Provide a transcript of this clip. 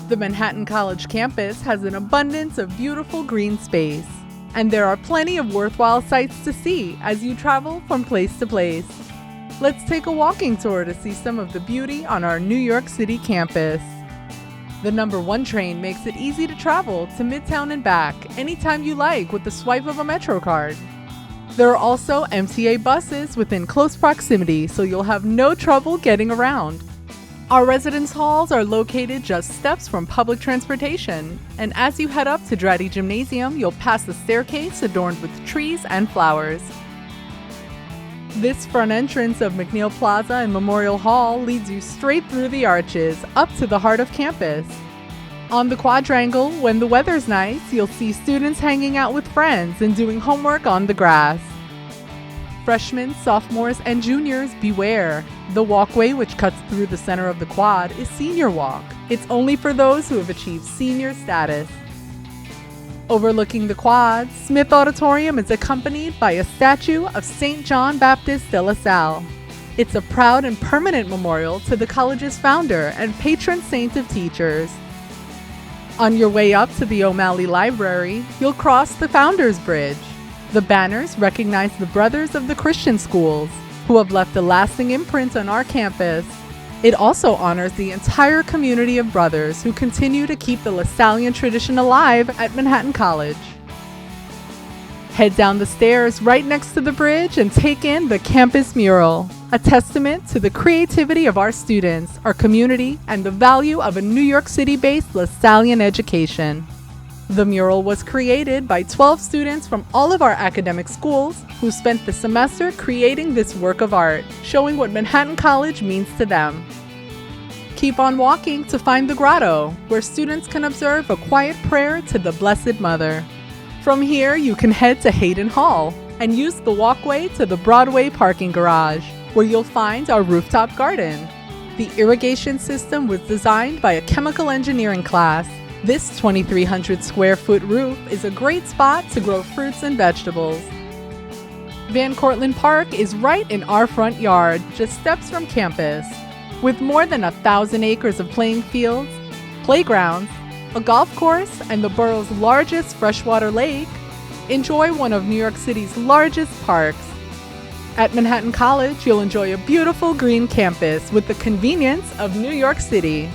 The Manhattan College campus has an abundance of beautiful green space, and there are plenty of worthwhile sights to see as you travel from place to place. Let's take a walking tour to see some of the beauty on our New York City campus. The number 1 train makes it easy to travel to Midtown and back anytime you like with the swipe of a Metro card. There are also MTA buses within close proximity, so you'll have no trouble getting around. Our residence halls are located just steps from public transportation, and as you head up to Dratty Gymnasium, you'll pass the staircase adorned with trees and flowers. This front entrance of McNeil Plaza and Memorial Hall leads you straight through the arches, up to the heart of campus. On the Quadrangle, when the weather's nice, you'll see students hanging out with friends and doing homework on the grass. Freshmen, sophomores, and juniors, beware. The walkway which cuts through the center of the quad is Senior Walk. It's only for those who have achieved senior status. Overlooking the quad, Smith Auditorium is accompanied by a statue of St. John Baptist de la Salle. It's a proud and permanent memorial to the college's founder and patron saint of teachers. On your way up to the O'Malley Library, you'll cross the Founders Bridge. The banners recognize the brothers of the Christian schools, who have left a lasting imprint on our campus. It also honors the entire community of brothers who continue to keep the LaSallian tradition alive at Manhattan College. Head down the stairs right next to the bridge and take in the campus mural, a testament to the creativity of our students, our community, and the value of a New York City-based LaSallian education. The mural was created by 12 students from all of our academic schools who spent the semester creating this work of art, showing what Manhattan College means to them. Keep on walking to find the Grotto, where students can observe a quiet prayer to the Blessed Mother. From here, you can head to Hayden Hall and use the walkway to the Broadway parking garage, where you'll find our rooftop garden. The irrigation system was designed by a chemical engineering class. This 2,300 square foot roof is a great spot to grow fruits and vegetables. Cortlandt Park is right in our front yard, just steps from campus. With more than 1,000 acres of playing fields, playgrounds, a golf course, and the borough's largest freshwater lake, enjoy one of New York City's largest parks. At Manhattan College, you'll enjoy a beautiful green campus with the convenience of New York City.